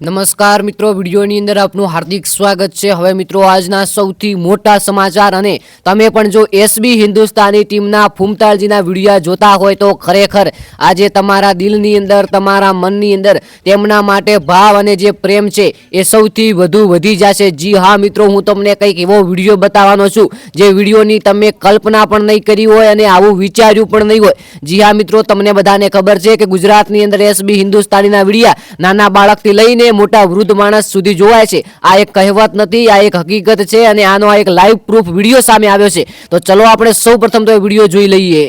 નમસ્કાર મિત્રો, વિડીયોની અંદર આપનું હાર્દિક સ્વાગત છે। હવે મિત્રો આજના સૌથી મોટા સમાચાર, અને તમે પણ જો એસબી હિન્દુસ્તાની ટીમના ફૂમતાળજીના વિડીયો જોતા હોય તો ખરેખર આજે તમારા દિલની અંદર, તમારા મનની અંદર તેમના માટે ભાવ અને જે પ્રેમ છે એ સૌથી વધુ વધી જશે। જી હા મિત્રો, હું તમને કંઈક એવો વિડીયો બતાવવાનો છું જે વિડીયોની તમે કલ્પના પણ નહીં કરી હોય અને આવું વિચાર્યું પણ નહીં હોય। જી હા મિત્રો, તમને બધાને ખબર છે કે ગુજરાતની અંદર એસબી હિન્દુસ્તાનીના વિડીયા નાના બાળકથી લઈને મોટા વૃદ્ધ માણસ સુધી જોવાય છે। આ એક કહેવત નથી, આ એક હકીકત છે અને આનો એક લાઈવ પ્રૂફ વિડીયો સામે આવ્યો છે। તો ચલો આપણે સૌપ્રથમ તો એ વિડીયો જોઈ લઈએ।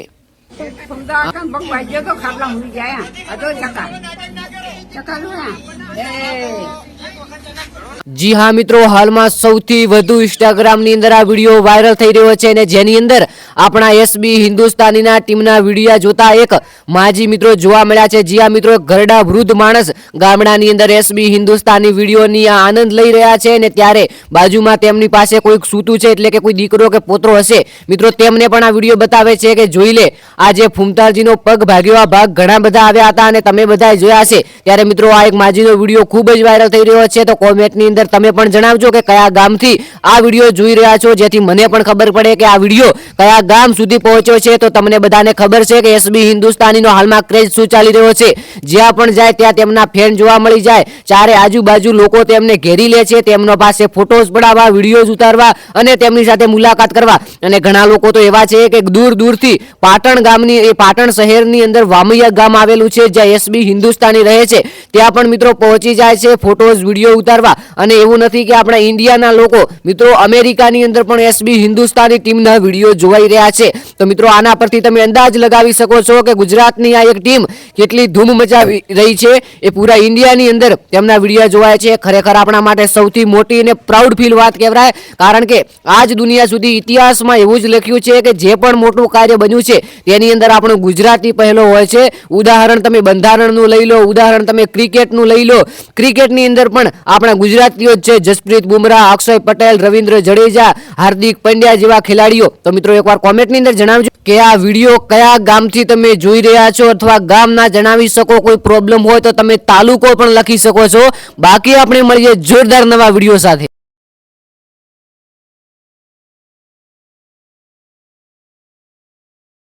જી હા મિત્રો, હાલમાં સૌથી વધુ ઇન્સ્ટાગ્રામની અંદર આ વિડીયો વાયરલ થઈ રહ્યો છે અને જેની અંદર આપણા એસબી હિન્દુસ્તાનીના ટીમના વિડીયા જોતા એક માજી મિત્રો જોવા મળ્યા છે। જી હા મિત્રો, ઘરડા વૃદ્ધ માણસ ગામડાની અંદર એસબી હિન્દુસ્તાની વિડીયોની આનંદ લઈ રહ્યા છે અને ત્યારે બાજુમાં તેમની પાસે કોઈક સૂતું છે, એટલે કે કોઈ દીકરો કે પોતરો હશે મિત્રો, તેમને પણ આ વિડીયો બતાવે છે કે જોઈ લે આ જે ફૂમતાળજીનો પગ ભાગ્યો, આ ભાગ ઘણા બધા આવ્યા હતા અને તમે બધા જોયા છે। ત્યારે મિત્રો આ એક માજીનો વિડીયો ખૂબ જ વાયરલ થઈ રહ્યો છે। તો કોમેન્ટની અંદર તમે પણ જણાવજો કે કયા ગામથી આ વિડીયો જોઈ રહ્યા છો, જેથી મને પણ ખબર પડે કે આ વિડીયો કયા ગામ સુધી પહોંચ્યો છે। તો તમને બધાને ખબર છે કે એસબી હિન્દુસ્તાનીનો હાલમાં ક્રેઝ શું ચાલી રહ્યો છે। જ્યાં પણ જાય ત્યાં તેમના ફેન જોવા મળી જાય, ચારે આજુબાજુ લોકો તેમને ઘેરી લે છે, તેમનો પાસે ફોટોઝ પડાવવા, વિડીયોઝ ઉતારવા અને તેમની સાથે મુલાકાત કરવા। અને ઘણા લોકો તો એવા છે કે દૂર દૂરથી પાટણ ગામની, એ પાટણ શહેરની અંદર વામૈયા ગામ આવેલું છે જ્યાં એસબી હિન્દુસ્તાની રહે છે, ત્યાં પણ મિત્રો પહોંચી જાય છે ફોટોઝ, વિડીયો ઉતારવા। અને એવું નથી કે આપણા ઇન્ડિયાના લોકો મિત્રો અમેરિકાની અંદર પણ એસબી હિન્દુસ્તાની ટીમના વિડીયો જોવાઈ રહ્યા છે। તો મિત્રો આના પરથી તમે અંદાજ લગાવી શકો છો કે ગુજરાતની આ એક ટીમ કેટલી ધૂમ મચાવી રહી છે, એ પૂરા ઇન્ડિયાની અંદર તેમના વિડીયો જોવાય છે। ખરેખર આપણા માટે સૌથી મોટી અને પ્રાઉડ ફીલ વાત કહેવાય, કારણ કે આજ દુનિયા સુધી ઇતિહાસમાં એવું જ લખ્યું છે કે જે પણ મોટું કાર્ય બન્યું છે તેની અંદર આપણું ગુજરાતી પહેલો હોય છે। ઉદાહરણ તમે બંધારણનું લઈ લો, ઉદાહરણ તમે ક્રિકેટનું લઈ લો, ક્રિકેટની અંદર પણ આપણા ગુજરાતીઓ જ છે, જસપ્રીત બુમરાહ, અક્ષય પટેલ, રવિન્દ્ર જડેજા, હાર્દિક પંડ્યા જેવા ખેલાડીઓ। તો મિત્રો એકવાર કોમેન્ટની અંદર જણાવજો કે આ વિડીયો કયા ગામથી તમે જોઈ રહ્યા છો, અથવા ગામ ના જણાવી શકો, કોઈ પ્રોબ્લેમ હોય તો તમે તાલુકો પણ લખી શકો છો। બાકી આપણે મળીએ જોરદાર નવા વિડીયો સાથે।